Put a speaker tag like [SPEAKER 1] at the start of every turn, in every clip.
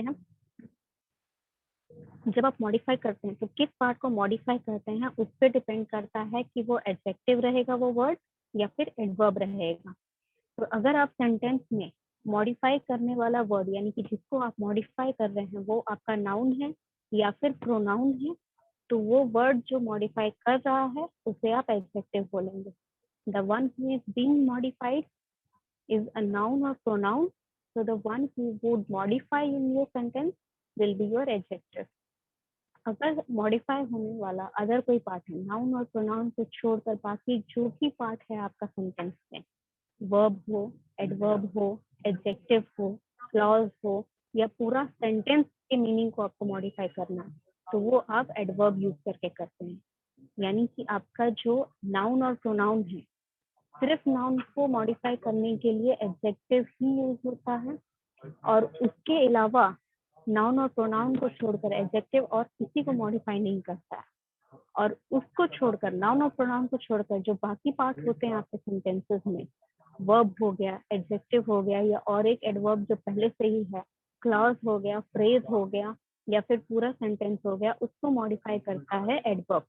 [SPEAKER 1] करते हैं, जब आप मॉडिफाई करते हैं तो किस पार्ट को मॉडिफाई करते हैं उस पर डिपेंड करता है कि वो एडजेक्टिव रहेगा वो वर्ड या फिर एडवर्ब रहेगा। तो अगर आप सेंटेंस में मॉडिफाई करने वाला वर्ड यानी कि जिसको आप मॉडिफाई कर रहे हैं वो आपका नाउन है या फिर प्रोनाउन है, तो वो वर्ड जो मॉडिफाई कर रहा है उसे आप एडजेक्टिव बोलेंगे। The one who is being modified is a noun or pronoun, so the one who would modify in your sentence will be your adjective. अगर मॉडिफाई होने वाला अदर कोई पार्ट है, नाउन और प्रोनाउन को छोड़कर बाकी जो भी पार्ट है आपका सेंटेंस में, वर्ब हो, एडवर्ब हो, एडजेक्टिव हो, क्लॉज हो या पूरा सेंटेंस के मीनिंग को आपको मॉडिफाई करना है, तो वो आप एडवर्ब यूज करके करते हैं। यानी कि आपका जो नाउन और प्रोनाउन है, सिर्फ नाउन को मॉडिफाई करने के लिए एडजेक्टिव ही यूज होता है, और उसके अलावा नाउन और प्रोनाउन को छोड़कर एडजेक्टिव और किसी को मॉडिफाई नहीं करता है। और उसको छोड़कर, नाउन और प्रोनाउन को छोड़कर जो बाकी पार्ट होते हैं आपके सेंटेंसेस में, वर्ब हो गया, एडजेक्टिव हो गया या और एक एडवर्ब जो पहले से ही है, क्लॉज हो गया, फ्रेज हो गया या फिर पूरा सेंटेंस हो गया, उसको मॉडिफाई करता है एडवर्ब।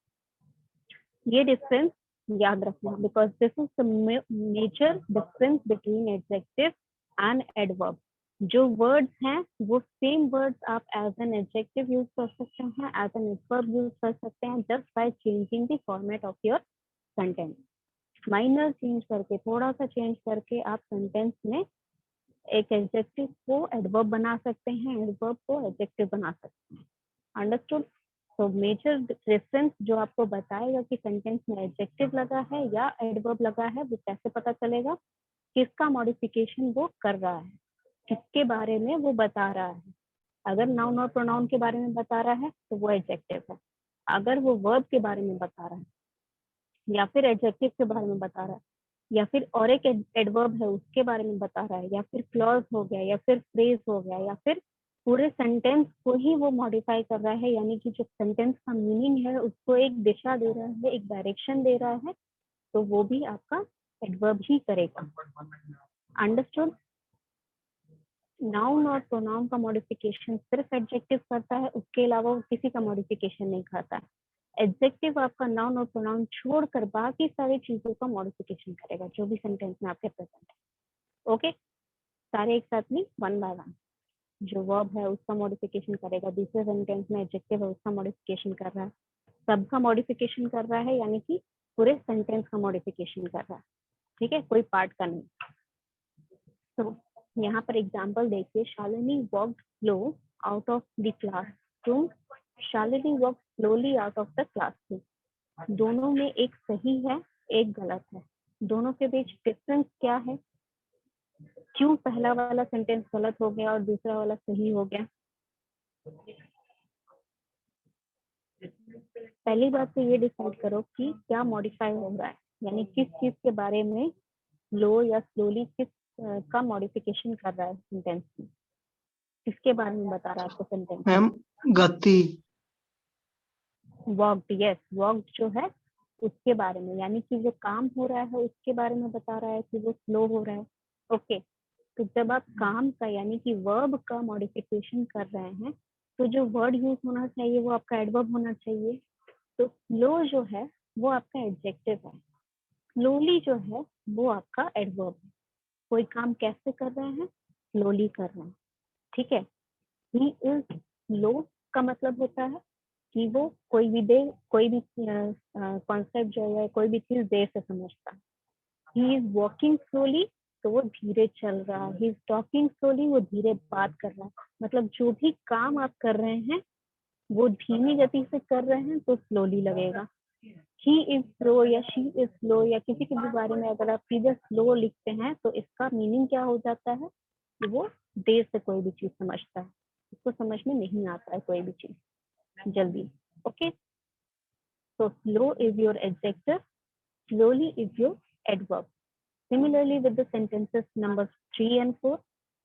[SPEAKER 1] ये डिफरेंस याद रखना, because this is the major difference between adjective and adverb. जो वर्ड्स हैं वो सेम वर्ड्स आप एज एन एडजेक्टिव यूज कर सकते हैं, एज एन एडवर्ब यूज कर सकते हैं, just by changing the format of your sentence. Minor change करके, थोड़ा सा चेंज करके आप सेंटेंस में एक एडजेक्टिव को एडवर्ब बना सकते हैं, एडवर्ब को एडजेक्टिव बना सकते हैं। अंडरस्टूड? तो मेजर डिफरेंस जो आपको बताएगा कि सेंटेंस में एडजेक्टिव लगा है या एडवर्ब लगा है, वो कैसे पता चलेगा? किसका मॉडिफिकेशन वो कर रहा है, किसके बारे में वो बता रहा है। अगर नाउन और प्रोनाउन के बारे में बता रहा है तो वो एडजेक्टिव है। अगर वो वर्ब के बारे में बता रहा है या फिर एडजेक्टिव के बारे में बता रहा है या फिर और एक एडवर्ब है उसके बारे में बता रहा है या फिर क्लॉज हो गया या फिर फ्रेज हो गया या फिर पूरे सेंटेंस को ही वो मॉडिफाई कर रहा है, यानी कि जो सेंटेंस का मीनिंग है उसको एक दिशा दे रहा है, एक डायरेक्शन दे रहा है, तो वो भी आपका एडवर्ब ही करेगा। अंडरस्टूड? नाउन और प्रोनाउन का मॉडिफिकेशन सिर्फ एडजेक्टिव करता है, उसके अलावा वो किसी का मॉडिफिकेशन नहीं करता है। एडजेक्टिव आपका नाउन और प्रोनाउन छोड़कर बाकी सारी चीजों का मॉडिफिकेशन करेगा जो भी सेंटेंस में आपके प्रेजेंट है। ओके, सारे एक साथ नहीं, वन बाय वन। जो वर्ब है उसका मॉडिफिकेशन करेगा, दूसरे सेंटेंस में एडजेक्टिव है उसका मॉडिफिकेशन कर रहा है, सबका मॉडिफिकेशन कर रहा है, यानी कि पूरे सेंटेंस का मॉडिफिकेशन कर रहा है। ठीक है, कोई पार्ट का नहीं। तो यहाँ पर एग्जाम्पल देखिए, Shalini walked slow out of the classroom, Shalini walk slowly out of the classroom. दोनों में एक सही है, एक गलत है। दोनों के बीच डिफरेंस क्या है? क्यों पहला वाला सेंटेंस गलत हो गया और दूसरा वाला सही हो गया? पहली बात तो ये डिसाइड करो कि क्या मॉडिफाई हो रहा है, यानी किस चीज के बारे में स्लो या स्लोली किस का मॉडिफिकेशन कर रहा है सेंटेंस में, किसके बारे में बता रहा है आपको सेंटेंस?
[SPEAKER 2] मैम गति।
[SPEAKER 1] वॉक्ड, यस, वॉक्ड जो है उसके बारे में, यानी कि जो काम हो रहा है उसके बारे में बता रहा है कि वो स्लो हो रहा है। ओके, तो जब आप काम का यानी कि वर्ब का मॉडिफिकेशन कर रहे हैं तो जो वर्ड यूज होना चाहिए वो आपका एडवर्ब होना चाहिए। तो स्लो जो है वो आपका एडजेक्टिव है, स्लोली जो है वो आपका एडवर्ब है। कोई काम कैसे कर रहे हैं? स्लोली कर रहे हैं। ठीक है, ही इज स्लो का मतलब होता है कि वो कोई भी कॉन्सेप्ट जो है, कोई भी चीज देर से समझता है। ही इज वॉकिंग स्लोली, तो वो धीरे चल रहा है। ही इज टॉकिंग स्लोली, वो धीरे बात कर रहा है। मतलब जो भी काम आप कर रहे हैं वो धीमी गति से कर रहे हैं तो स्लोली लगेगा। ही इज स्लो या शी इज स्लो या किसी के भी बारे में अगर आप सीधे स्लो लिखते हैं तो इसका मीनिंग क्या हो जाता है कि वो देर से कोई भी चीज समझता है, उसको समझ में नहीं आता है कोई भी चीज जल्दी। Okay, so slow is your adjective, slowly is your adverb. Similarly with the sentences number 3 and 4,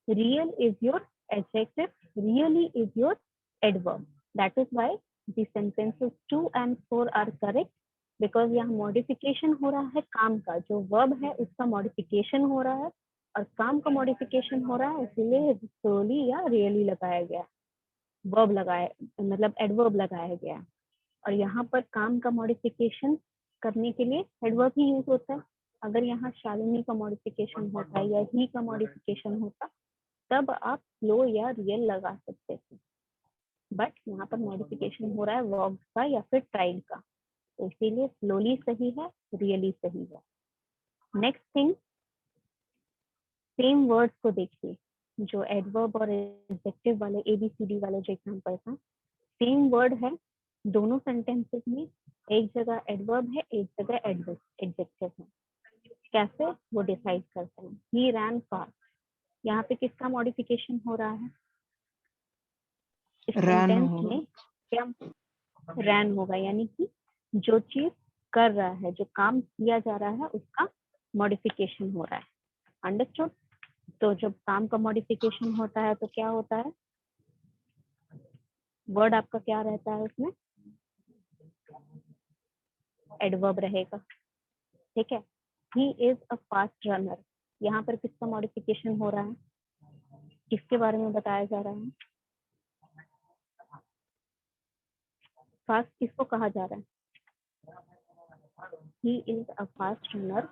[SPEAKER 1] real is your adjective, really is your adverb. That is why the sentences 2 and 4 are correct, because यहाँ modification हो रहा है काम का, जो verb है उसका modification हो रहा है और काम का मॉडिफिकेशन हो रहा है, इसीलिए स्लोली या रियली लगाया गया, वर्ब लगाया, मतलब एडवर्ब लगाया गया। और यहाँ पर काम का मॉडिफिकेशन करने के लिए एडवर्ब ही यूज होता है। अगर यहाँ शालिनी का मॉडिफिकेशन होता है या ही का मॉडिफिकेशन होता, तब आप स्लो या रियल लगा सकते थे, बट यहाँ पर मॉडिफिकेशन हो रहा है वर्ब का या फिर ट्राइड का, तो इसीलिए स्लोली सही है, रियली सही है। नेक्स्ट थिंग, सेम वर्ड्स को देखिए, जो एडवर्ब और एडजेक्टिव वाले ABCD वाले जो एग्जांपल्स हैं, सेम वर्ड है दोनों सेंटेंसेस में, एक जगह एडवर्ब है, एक जगह एडजेक्टिव है। कैसे वो डिसाइड करते हैं? ही रैन फास्ट, यहाँ पे किसका मॉडिफिकेशन हो रहा है? इस सेंटेंस में क्या रैन होगा, यानी कि जो चीज कर रहा है, जो काम किया जा रहा है, उसका मॉडिफिकेशन हो रहा है। अंडरस्टूड? तो जब काम का मॉडिफिकेशन होता है तो क्या होता है? वर्ड आपका क्या रहता है उसमें? एडवर्ब रहेगा, ठीक है। He is a fast runner, यहाँ पर किसका मॉडिफिकेशन हो रहा है? किसके बारे में बताया जा रहा है? फास्ट किसको कहा जा रहा है? He is a fast runner,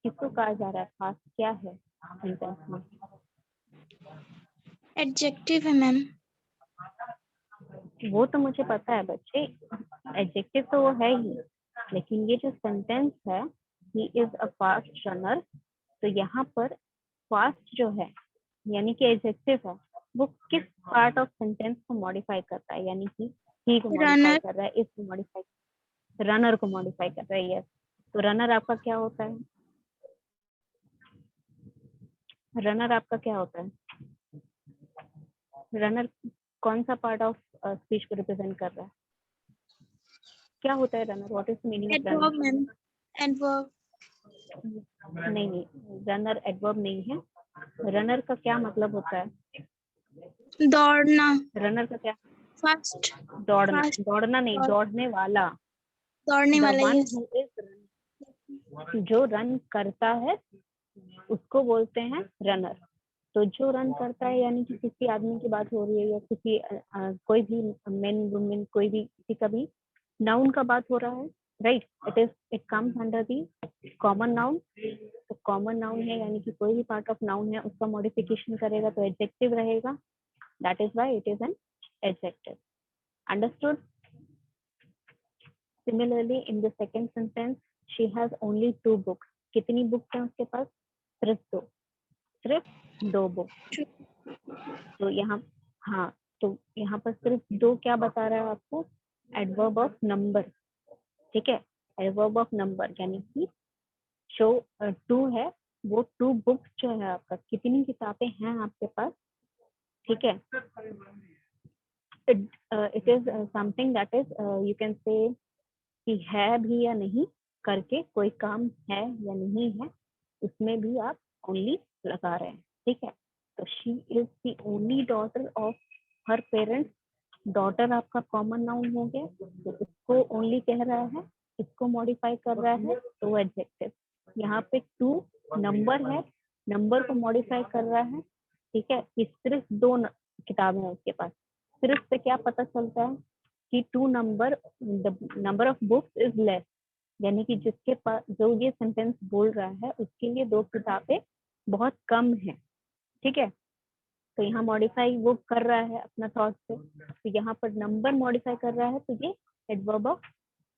[SPEAKER 1] किसको कहा जा रहा है? फास्ट क्या है सेंटेंस में?
[SPEAKER 2] एडजेक्टिव है मैम।
[SPEAKER 1] वो तो मुझे पता है बच्चे, एडजेक्टिव तो वो है ही, लेकिन ये जो सेंटेंस है, he is a fast runner, तो यहाँ पर फास्ट जो है यानी कि एडजेक्टिव है, वो किस पार्ट ऑफ सेंटेंस को मॉडिफाई करता है? यानी कि ही को मॉडिफाई कर रहा है, इस को मॉडिफाई, रनर को मॉडिफाई कर रहा है। यस, तो रनर आपका क्या होता है? रनर आपका क्या होता है? रनर कौन सा पार्ट ऑफ स्पीच को रिप्रेजेंट कर रहा है? क्या होता है runner? What is the meaning of
[SPEAKER 2] adverb
[SPEAKER 1] runner?
[SPEAKER 2] Ma'am, adverb.
[SPEAKER 1] नहीं नहीं, रनर एडवर्ब नहीं है। रनर का क्या मतलब होता है?
[SPEAKER 2] दौड़ना,
[SPEAKER 1] रनर का क्या?
[SPEAKER 2] फास्ट,
[SPEAKER 1] दौड़ना,
[SPEAKER 2] फास्ट,
[SPEAKER 1] दौड़ना नहीं, दौड़ने वाला।
[SPEAKER 2] दौड़ने
[SPEAKER 1] द
[SPEAKER 2] वाला।
[SPEAKER 1] One
[SPEAKER 2] yes.
[SPEAKER 1] हु इज, जो रन करता है उसको बोलते हैं रनर। तो जो रन करता है यानी कि किसी आदमी की बात हो रही है, या किसी कोई भी मेन वुमेन, कोई भी किसी का भी नाउन का बात हो रहा है, right? It comes under the common noun. तो कॉमन नाउन है यानी कि कोई भी पार्ट ऑफ नाउन है उसका मॉडिफिकेशन करेगा तो एडजेक्टिव रहेगा, that is why it is an adjective. Understood? Similarly in the second sentence, she has only 2 books, कितनी बुक्स हैं उसके पास? सिर्फ 2, सिर्फ 2 बुक्स। तो यहाँ, हाँ, तो यहाँ पर सिर्फ 2 क्या बता रहा है आपको? एडवर्ब ऑफ नंबर, ठीक है। एडवर्ब ऑफ नंबर यानी कि जो 2 है, वो 2 बुक्स जो है आपका, कितनी किताबें हैं आपके पास, ठीक है। It is something that is, you can say कि है भी या नहीं करके कोई काम है या नहीं है, उसमें भी आप ओनली लगा रहे हैं, ठीक है। तो she is the only daughter of her parents, daughter आपका कॉमन नाउन हो गया, तो इसको ओनली कह रहा है, इसको मॉडिफाई कर रहा है तो एडजेक्टिव। यहाँ पे 2 नंबर है, नंबर को मॉडिफाई कर रहा है, ठीक है। कि सिर्फ 2 किताबें हैं उसके पास, सिर्फ से क्या पता चलता है कि 2 number, the number of books is less, यानी कि जिसके पास, जो ये सेंटेंस बोल रहा है उसके लिए 2 किताबें बहुत कम है, ठीक है। तो यहाँ मॉडिफाई वो कर रहा है अपना थॉट से, तो यहाँ पर नंबर मॉडिफाई कर रहा है, तो ये एडवर्ब ऑफ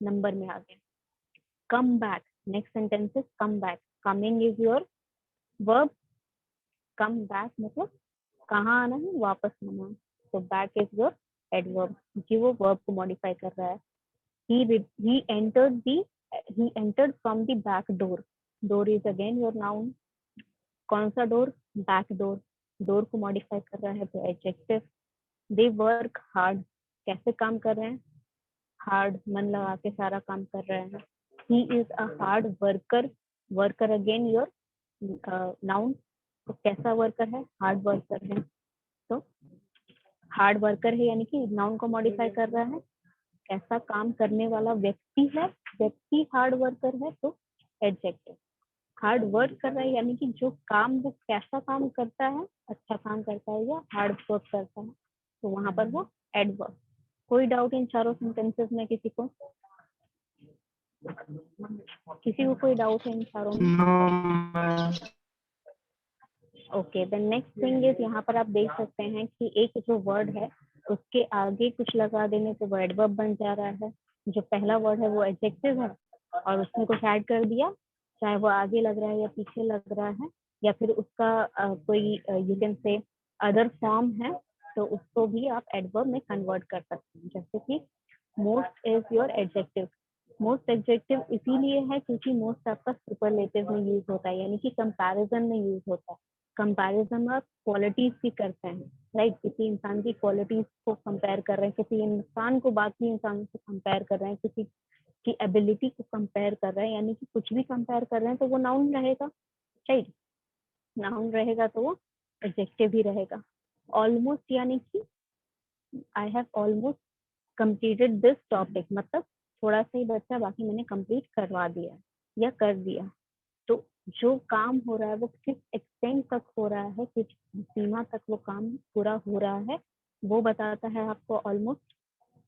[SPEAKER 1] नंबर में आ गया। Come back, next sentence is come back, coming is your verb, come back मतलब कहाँ आना है? वापस आना है, तो बैक इज योर एडवर्ब, क्योंकि वो वर्ब को मॉडिफाई कर रहा है। he entered the he entered from the back door, door is again your noun, कौन सा डोर? बैक डोर, डोर को मॉडिफाई कर रहा है तो एडजेक्टिव। दे वर्क हार्ड, कैसे काम कर रहे हैं? हार्ड, मन लगा के सारा काम कर रहे हैं। He is a hard worker, worker again your noun, तो कैसा वर्कर है? हार्ड वर्कर है, तो हार्ड वर्कर है यानी कि नाउन को मॉडिफाई कर रहा है, कैसा काम करने वाला व्यक्ति है, व्यक्ति हार्ड वर्कर है तो एडजेक्टिव। हार्ड वर्क कर रहा है यानी कि जो काम वो कैसा काम करता है, अच्छा काम करता है या हार्ड वर्क करता है, तो वहां पर वो एडवर्ब। कोई डाउट इन चारों सेंटेंसेस में किसी को? किसी को कोई डाउट है इन चारों में? Okay, then next thing is, यहाँ पर आप देख सकते हैं कि एक जो वर्ड है उसके आगे कुछ लगा देने से वो एडवर्ब बन जा रहा है। जो पहला वर्ड है वो एडजेक्टिव है और उसमें कुछ ऐड कर दिया, चाहे वो आगे लग रहा है या पीछे लग रहा है या फिर उसका कोई you can say other form है, तो उसको भी आप एडवर्ब में कन्वर्ट कर सकते हैं। जैसे कि most is your adjective. Most adjective इसीलिए है क्योंकि मोस्ट आपका सुपरलेटिव में यूज होता है, यानी कि कंपैरिजन में यूज होता है। कंपैरिजन आप क्वालिटीज की करते हैं, राइट? किसी इंसान की क्वालिटीज को कंपेयर कर रहे हैं, किसी इंसान को बाकी इंसान से कंपेयर कर रहे हैं, किसी की एबिलिटी को कंपेयर कर रहे हैं, यानी कि कुछ भी कंपेयर कर रहे हैं तो वो नाउन रहेगा, राइट? नाउन रहेगा तो वो एडजेक्टिव ही रहेगा। ऑलमोस्ट यानी कि I have almost completed this topic, मतलब थोड़ा सा ही बचा, बाकी मैंने कंप्लीट करवा दिया या कर दिया। तो जो काम हो रहा है वो किस एक्सटेंट तक हो रहा है, किस सीमा तक वो काम पूरा हो रहा है, वो बताता है आपको ऑलमोस्ट।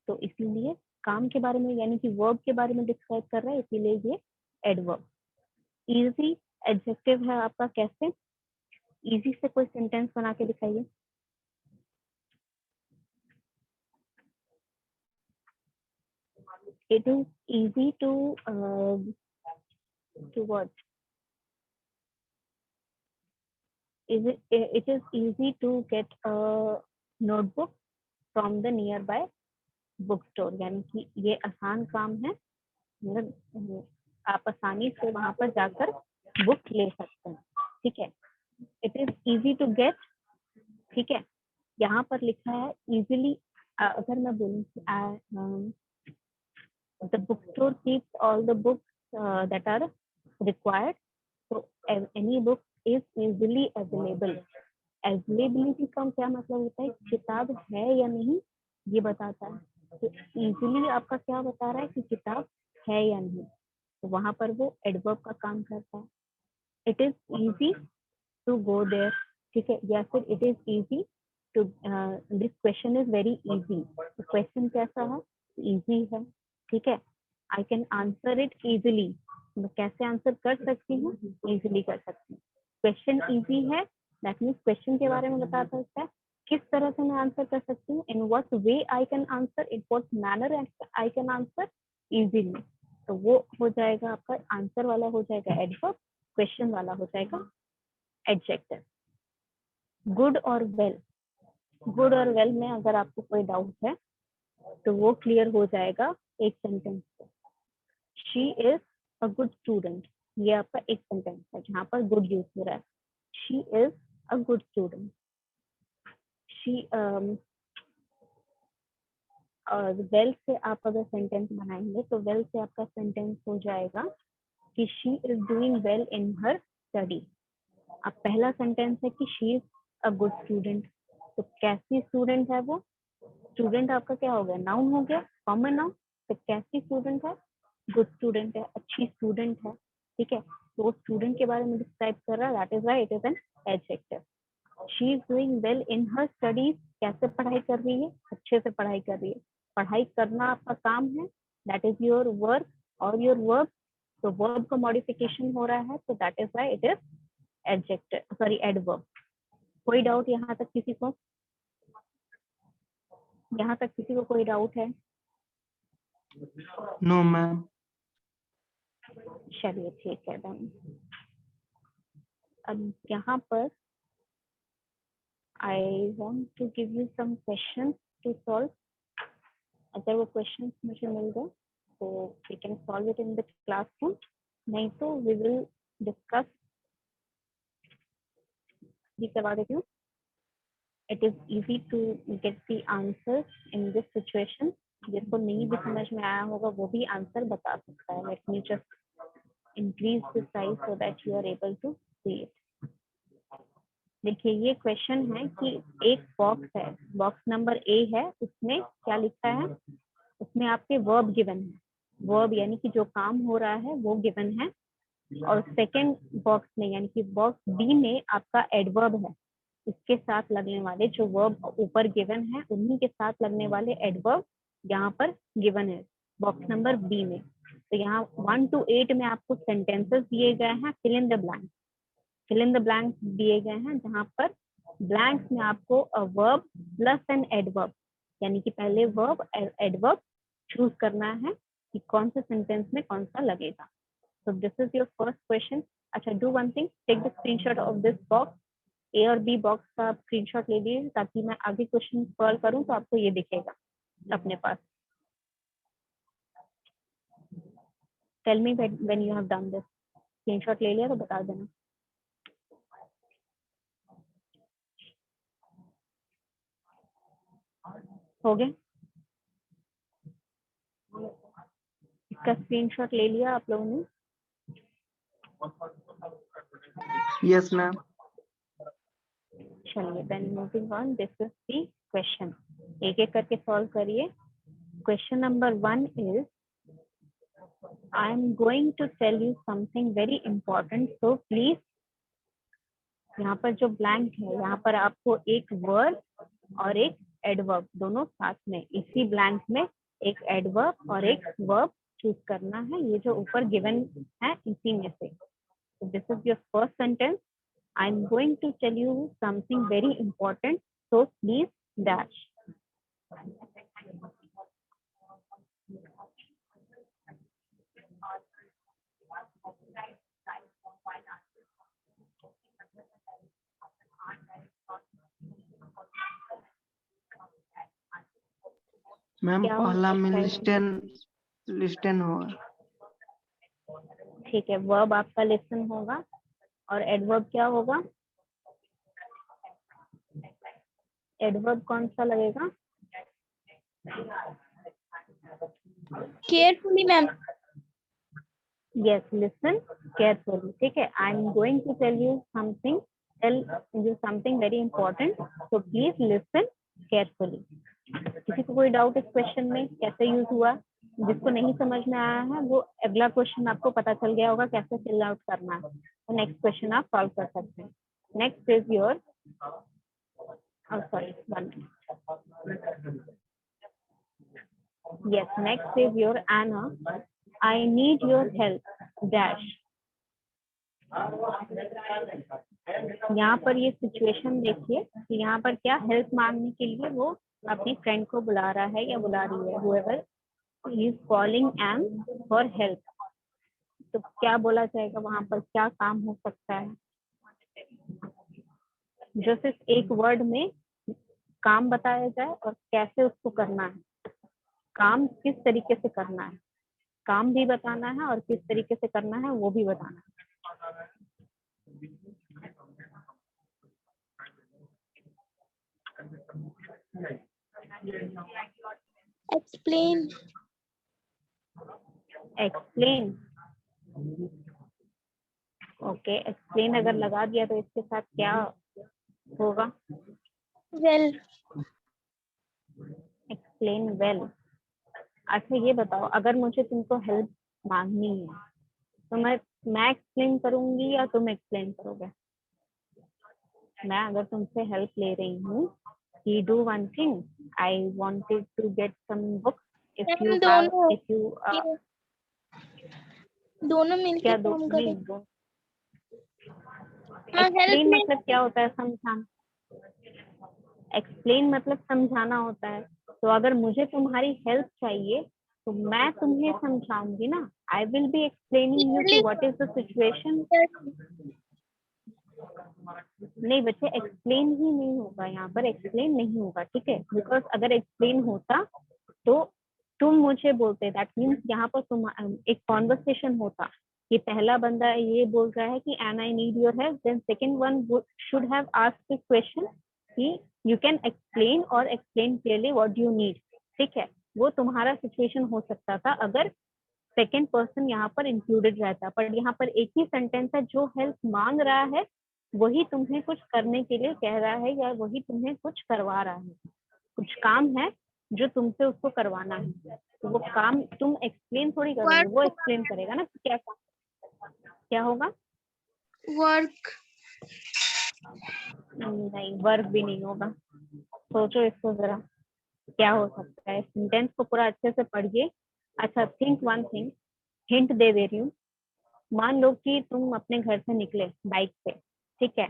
[SPEAKER 1] तो इसीलिए काम के बारे में यानी कि वर्ब के बारे में डिस्क्राइब कर रहा है, इसीलिए ये एडवर्ब। इजी एडजेक्टिव है आपका। कैसे? इजी से कोई सेंटेंस बना के दिखाइए। It is easy to what? It is easy to get a notebook from the nearby bookstore, यानी कि ये आसान काम है, मतलब आप आसानी से वहां पर जाकर बुक ले सकते हैं, ठीक है? It is easy to get, ठीक है? यहाँ पर लिखा है इजीली। अगर मैं बोलूँ कि the bookstore keeps all the books that are required, so any book is easily available. Availability का क्या मतलब होता है? किताब है या नहीं ये बताता है। तो इजीली आपका क्या बता रहा है कि किताब है या नहीं, तो वहां पर वो एडवर्ब का काम करता है। It is easy to go there, ठीक है? या फिर it is easy to, this question is very easy. तो क्वेश्चन कैसा है? इजी है, ठीक है? I can answer it easily, मैं कैसे आंसर कर सकती हूँ? इजिली कर सकती हूँ। क्वेश्चन इजी है, दैट मीन्स क्वेश्चन के बारे में बता सकता है, किस तरह से मैं आंसर कर सकती हूँ, in what way I can answer, in what manner I can answer easily. तो वो हो जाएगा आपका आंसर वाला हो जाएगा एडवर्ब, क्वेश्चन वाला हो जाएगा एडजेक्टिव। गुड और वेल, गुड और वेल में अगर आपको कोई डाउट है तो वो क्लियर हो जाएगा एक सेंटेंस से। She is a good student, ये आपका एक सेंटेंस है जहाँ पर गुड यूज हो रहा है। She is a good student. She और वेल से आप अगर सेंटेंस बनाएंगे तो वेल से आपका सेंटेंस हो जाएगा कि she is doing well in her study. अब पहला सेंटेंस है कि she is a good student, तो कैसी स्टूडेंट है वो? स्टूडेंट आपका क्या हो गया? नाउन हो गया, कॉमन नाउन। तो कैसी स्टूडेंट है? गुड स्टूडेंट है, अच्छी स्टूडेंट है, ठीक है? तो वो स्टूडेंट के बारे में डिस्क्राइब कर रहा है, that is why it is an adjective. She is doing well in her studies, कैसे पढ़ाई कर रही है? अच्छे से पढ़ाई कर रही है। पढ़ाई करना आपका काम है, दैट इज योर वर्क और योर वर्ब। तो वर्ब का मॉडिफिकेशन हो रहा है, तो that is why it is adjective, sorry adverb. कोई डाउट यहाँ तक किसी को? यहाँ तक किसी को कोई डाउट है?
[SPEAKER 3] No ma'am.
[SPEAKER 1] चलिए ठीक है डन। अब यहाँ पर I want to give you some questions to solve. अगर वो क्वेश्चंस मुझे मिल गए तो we can solve it in the classroom, नहीं तो वी विल डिस्कस। ये करवा देती हूँ। It is easy to get the answer in this situation. जिसको नहीं भी समझ में आया होगा वो भी आंसर बता सकता है। Let me just increase the size so that you are able to see it. देखिए ये क्वेश्चन है कि एक बॉक्स है, बॉक्स नंबर ए है, उसमें क्या लिखा है? उसमें उसमें आपके वर्ब गिवन है, वर्ब यानी कि जो काम हो रहा है वो गिवन है, और सेकंड बॉक्स में यानी कि बॉक्स बी में आपका एडवर्ब है, इसके साथ लगने वाले जो वर्ब ऊपर गिवन है उन्हीं के साथ लगने वाले एडवर्ब यहाँ पर गिवन है बॉक्स नंबर बी में। तो यहाँ 1 to 8 में आपको सेंटेंसेस दिए गए हैं, fill in the blank, fill in the blank दिए गए हैं, जहाँ पर ब्लैंक्स में आपको a verb plus an adverb यानी कि पहले वर्ब एडवर्ब चूज करना है कि कौन से सेंटेंस में कौन सा लगेगा। So this is your first question. अच्छा, do one thing, take the screenshot of this box. A और B बॉक्स का स्क्रीनशॉट ले लीजिए ताकि मैं आगे क्वेश्चन सॉल्व करूं तो आपको ये दिखेगा अपने पास। Tell me when you have done this. Screenshot ले लिया तो बता देना। हो गया? इसका स्क्रीनशॉट ले लिया आप लोगों ने?
[SPEAKER 3] Yes ma'am.
[SPEAKER 1] चलिए, then moving on, this is the question. एक एक करके सॉल्व करिए। Question number 1 is, I am going to tell you something very important, so please, यहाँ पर जो ब्लैंक है यहाँ पर आपको एक वर्ब और एक एडवर्ब दोनों साथ में, इसी ब्लैंक में एक एडवर्ब और एक वर्ब चूज करना है, ये जो ऊपर गिवन है इसी में से। This is your first sentence, I am going to tell you something very important, so please dash.
[SPEAKER 3] Ma'am
[SPEAKER 1] क्या
[SPEAKER 3] पहला
[SPEAKER 1] होगा
[SPEAKER 3] में
[SPEAKER 1] शायद?
[SPEAKER 3] लिस्टन होगा।
[SPEAKER 1] ठीक है, वर्ब आपका लिसन होगा और एडवर्ब क्या होगा? एडवर्ब कौन सा लगेगा?
[SPEAKER 2] Carefully ma'am.
[SPEAKER 1] Yes, listen carefully. ठीक है, I am going to tell you something very important. So please listen carefully. किसी को कोई डाउट इस क्वेश्चन में कैसे यूज हुआ? जिसको नहीं समझ में आया है वो अगला क्वेश्चन आपको पता चल गया होगा कैसे फिल आउट करना है, तो नेक्स्ट क्वेश्चन आप सॉल्व कर सकते हैं। Next is your, sorry 1 minute. Yes, next is your Anna. I need your help. Dash. यहाँ पर ये सिचुएशन देखिए कि यहाँ पर क्या हेल्प मांगने के लिए वो अपनी फ्रेंड को बुला रहा है या बुला रही है, whoever is calling Anne for help. तो क्या बोला जाएगा वहां पर, क्या काम हो सकता है जो सिर्फ एक वर्ड में काम बताया जाए और कैसे उसको करना है, काम किस तरीके से करना है, काम भी बताना है और किस तरीके से करना है वो भी बताना है।
[SPEAKER 2] एक्सप्लेन।
[SPEAKER 1] एक्सप्लेन, ओके, एक्सप्लेन अगर लगा दिया तो इसके साथ क्या होगा?
[SPEAKER 2] वेल।
[SPEAKER 1] Explain well. अच्छा ये बताओ, अगर मुझे तुमको हेल्प मांगनी है तो मैं एक्सप्लेन करूंगी या तुम एक्सप्लेन करोगे? मैं अगर तुमसे हेल्प ले रही हूँ कि do one thing, I wanted to get some books, if you
[SPEAKER 2] दोनों मिलके
[SPEAKER 1] क्या
[SPEAKER 2] काम करें।
[SPEAKER 1] एक्सप्लेन मतलब क्या होता है? समझाना। एक्सप्लेन मतलब समझाना होता है। तो अगर मुझे तुम्हारी हेल्प चाहिए तो मैं तुम्हें समझाऊंगी ना, I will be explaining you कि व्हाट इज द सिचुएशन। नहीं बच्चे, एक्सप्लेन ही नहीं होगा यहाँ पर, एक्सप्लेन नहीं होगा, ठीक है, बिकॉज अगर एक्सप्लेन होता तो तुम मुझे बोलते, दैट मीन्स यहाँ पर तुम एक कॉन्वर्सेशन होता कि पहला बंदा ये बोल रहा है कि and I need your help, then second one should have asked this question कि यू कैन एक्सप्लेन और explain clearly what you need, ठीक है, वो तुम्हारा सिचुएशन हो सकता था अगर सेकंड पर्सन यहाँ पर इंक्लूडेड रहता। पर यहाँ पर एक ही सेंटेंस है, जो हेल्प मांग रहा है वही तुम्हें कुछ करने के लिए कह रहा है या वही तुम्हें कुछ करवा रहा है, कुछ काम है जो तुमसे उसको करवाना है। तो वो काम तुम एक्सप्लेन थोड़ी करोगे, वो एक्सप्लेन करेगा ना क्या क्या होगा।
[SPEAKER 2] वर्क।
[SPEAKER 1] नहीं, वर्क भी नहीं होगा। सोचो इसको जरा, क्या हो सकता है। सेंटेंस को पूरा अच्छे से पढ़िए। अच्छा, थिंक वन थिंग, हिंट दे रही हूँ। मान लो कि तुम अपने घर से निकले बाइक पे, ठीक है,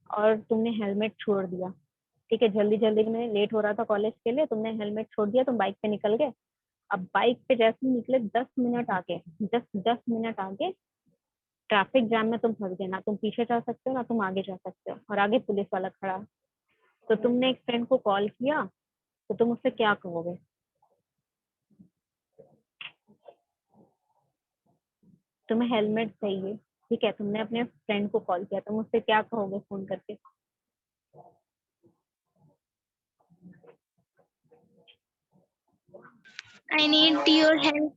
[SPEAKER 1] और तुमने हेलमेट छोड़ दिया। ठीक है, जल्दी जल्दी में लेट हो रहा था कॉलेज के लिए, तुमने हेलमेट छोड़ दिया, तुम बाइक पे निकल गए। अब बाइक पे जैसे निकले 10 मिनट आगे, 10 मिनट आगे ट्रैफिक जाम में तुम फंस गए। ना तुम पीछे जा सकते हो ना तुम आगे जा सकते हो, और आगे पुलिस वाला खड़ा है। तो तुमने एक फ्रेंड को कॉल किया, तो तुम उससे क्या कहोगे। तुम्हें हेलमेट चाहिए, ठीक है, तुमने अपने फ्रेंड को कॉल किया, तुम उससे क्या कहोगे फोन करके।
[SPEAKER 2] I need your help.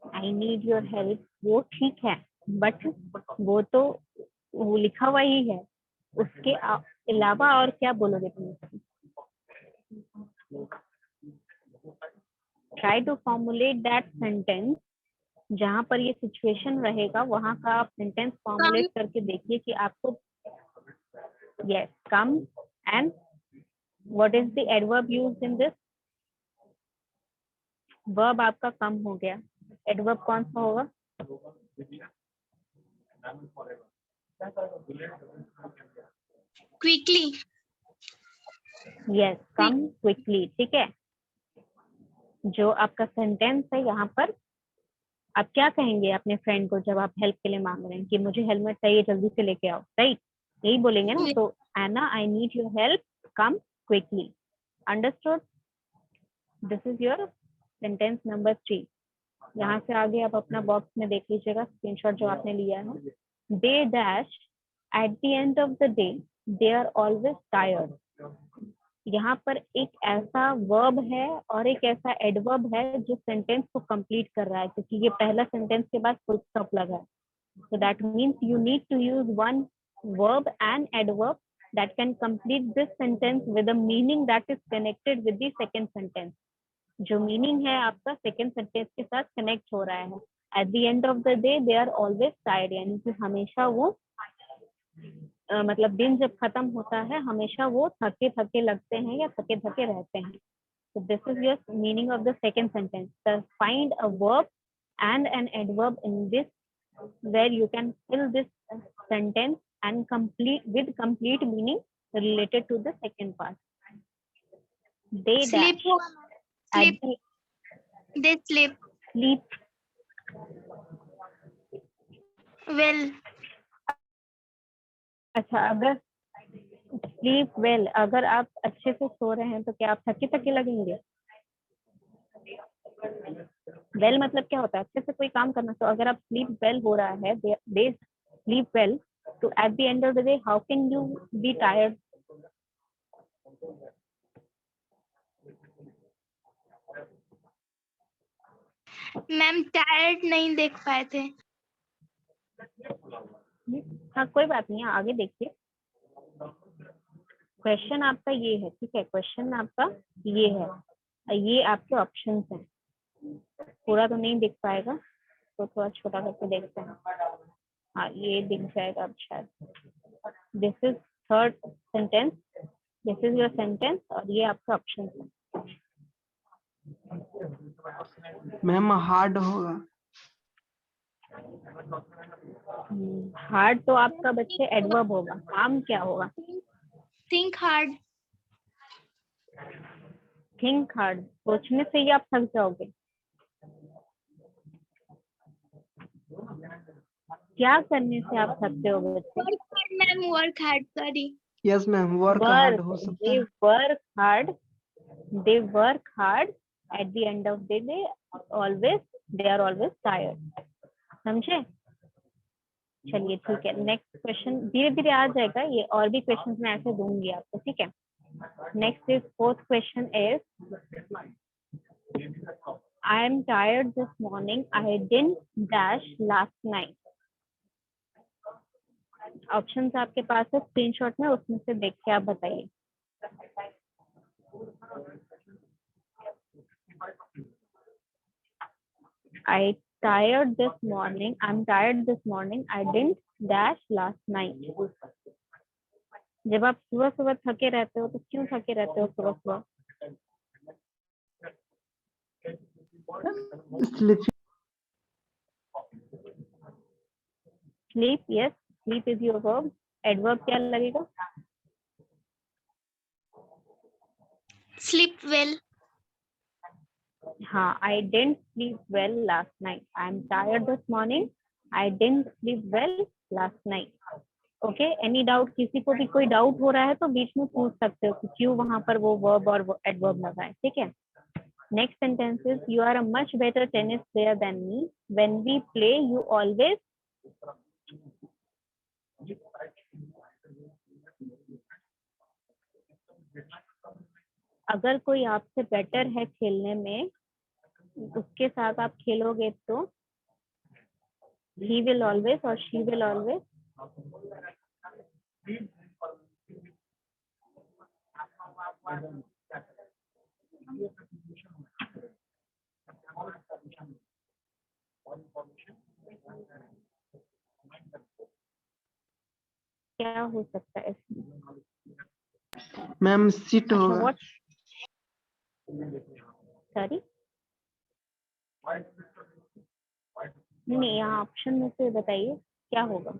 [SPEAKER 1] I need your help, वो ठीक है, बट वो तो वो लिखा हुआ ही है। उसके अलावा और क्या बोलोगे तुम। Try to formulate that sentence. जहां पर ये सिचुएशन रहेगा वहां का आप सेंटेंस फॉर्मुलेट करके देखिए कि आपको। Yes, come. And what is the adverb used in this. Verb आपका कम हो गया, एडवर्ब कौन सा होगा।
[SPEAKER 2] Quickly.
[SPEAKER 1] यस, कम क्विकली, ठीक है। जो आपका सेंटेंस है यहाँ पर, आप क्या कहेंगे अपने फ्रेंड को जब आप हेल्प के लिए मांग रहे हैं कि मुझे हेलमेट चाहिए, जल्दी से लेके आओ, राइट। यही बोलेंगे ना। तो Anna, I need your help, come quickly. Understood. This is your sentence number 3। यहाँ से आगे आप अपना बॉक्स में देख लीजिएगा, स्क्रीनशॉट जो आपने लिया है। They dash at the end of the day they are always tired. यहाँ पर एक ऐसा वर्ब है और एक ऐसा एडवर्ब है जो सेंटेंस को कंप्लीट कर रहा है, क्योंकि ये पहला सेंटेंस के बाद फुल स्टॉप लगा है। So that means you need to use one verb and adverb that can complete this sentence with a meaning that is connected with the second sentence. जो मीनिंग है आपका सेकेंड सेंटेंस के साथ connect हो रहा है। At the end of the day they are always tired, यानी कि हमेशा वो मतलब दिन जब खत्म होता है हमेशा वो थके थके लगते हैं या थके थके रहते हैं। So this is your meaning of the second sentence. So find a verb and an adverb in this where you can fill this sentence and complete with complete meaning related to the second part. They
[SPEAKER 2] Sleep.
[SPEAKER 1] dash at
[SPEAKER 2] Sleep.
[SPEAKER 1] the
[SPEAKER 2] They sleep
[SPEAKER 1] sleep.
[SPEAKER 2] well.
[SPEAKER 1] अच्छा, अगर sleep well, अगर आप अच्छे से सो रहे हैं तो क्या आप थके थके लगेंगे। वेल मतलब क्या होता है, अच्छे से कोई काम करना। तो अगर आप स्लीप वेल हो रहा है, दे स्लीप वेल, तो eight the end of the day how can you be tired.
[SPEAKER 2] Ma'am tired नहीं देख पाए थे।
[SPEAKER 1] हाँ, कोई बात नहीं, आगे देखिए। क्वेश्चन आपका ये है, ठीक है, क्वेश्चन आपका ये है, ये आपके ऑप्शंस हैं। पूरा तो नहीं दिख पाएगा, तो थोड़ा छोटा करके देखते हैं। हाँ, ये दिख जाएगा अब शायद। This is third sentence, this is your sentence, और ये आपका ऑप्शन है।
[SPEAKER 3] मैम हार्ड होगा।
[SPEAKER 1] हार्ड तो आपका बच्चे एडवर्ब होगा, काम क्या होगा।
[SPEAKER 2] Think hard.
[SPEAKER 1] थिंक हार्ड, सोचने से ही आप थक जाओगे। क्या करने से आप थकते हो बच्चे।
[SPEAKER 2] Work hard, ma'am. Work hard. Sorry.
[SPEAKER 3] Yes ma'am, work hard हो सकता
[SPEAKER 1] दे
[SPEAKER 3] है।
[SPEAKER 1] Work hard, they work hard, at the end of the day always they are always tired. समझे। चलिए ठीक है, नेक्स्ट क्वेश्चन धीरे धीरे आ जाएगा ये, और भी क्वेश्चंस मैं ऐसे दूंगी आपको, ठीक है। Next is fourth question is I am tired this morning, I didn't dash last night. Options आपके पास है स्क्रीनशॉट में, उसमें से देख के आप बताइए। I tired this morning. I'm tired this morning. I didn't dash last night. जब आप सुबह सुबह थके रहते हो तो क्यों थके रहते हो सुबह सुबह?
[SPEAKER 3] Sleepy.
[SPEAKER 1] Sleep, yes. Sleep is your verb. Adverb क्या लगेगा?
[SPEAKER 2] Sleep well.
[SPEAKER 1] हाँ, I didn't sleep well last night. I'm tired this morning. I didn't sleep well last night. Okay, any doubt? किसी को भी कोई डाउट हो रहा है तो बीच में पूछ सकते हो कि क्यों वहां पर वो वर्ब और एडवर्ब लगा है, ठीक है? Next sentence is you are a much better tennis player than me. When we play you always. अगर कोई आपसे बेटर है खेलने में, उसके साथ आप खेलोगे तो he will always और she will always. क्या हो सकता है इसमें?
[SPEAKER 3] मैम सिट होगा.
[SPEAKER 1] व्हाट? सॉरी, नहीं, यहाँ ऑप्शन में से बताइए क्या होगा.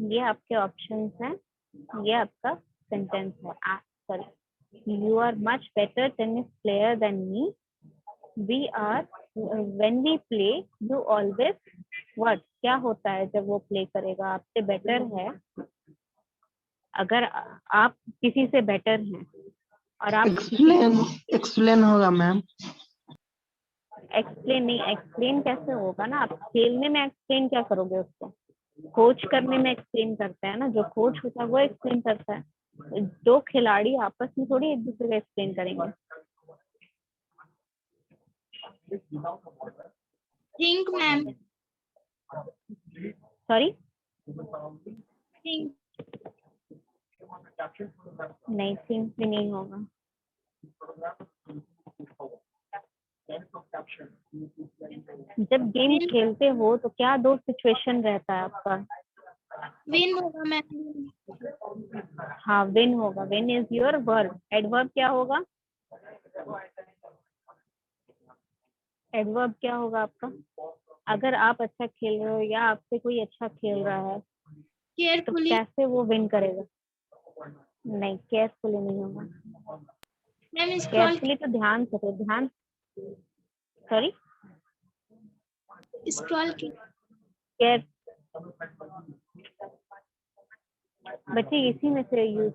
[SPEAKER 1] ये आपके ऑप्शंस हैं, ये आपका सेंटेंस है. Sorry, you are much better tennis player than me. We are, when we play you always what? क्या होता है जब वो प्ले करेगा? आपसे बेटर है. अगर आप किसी से बेटर हैं और आप
[SPEAKER 3] एक्सप्लेन होगा मैम.
[SPEAKER 1] एक्सप्लेन नहीं, एक्सप्लेन कैसे होगा ना? आप खेलने में एक्सप्लेन क्या करोगे उसको? कोच करने में एक्सप्लेन करता है ना, जो कोच होता है वो एक्सप्लेन करता है. दो खिलाड़ी आपस में थोड़ी एक दूसरे को एक्सप्लेन करेंगे.
[SPEAKER 2] Think, ma'am.
[SPEAKER 1] Sorry,
[SPEAKER 2] Think.
[SPEAKER 1] नहीं, सिंपली नहीं होगा. जब गेम खेलते हो तो क्या दो सिचुएशन रहता है आपका?
[SPEAKER 2] Win होगा मैम.
[SPEAKER 1] हाँ, विन होगा. Win is your verb. Adverb क्या होगा? एडवर्ब क्या होगा आपका? अगर आप अच्छा खेल रहे हो या आपसे कोई अच्छा खेल रहा है तो
[SPEAKER 2] Carefully.
[SPEAKER 1] कैसे वो विन करेगा? नहीं, केयरफुली नहीं होगा.
[SPEAKER 2] Ma'am scroll.
[SPEAKER 1] केयरफुली तो ध्यान से करो. ध्यान. सॉरी,
[SPEAKER 2] Scroll की.
[SPEAKER 1] केयर. बच्चे इसी में से यूज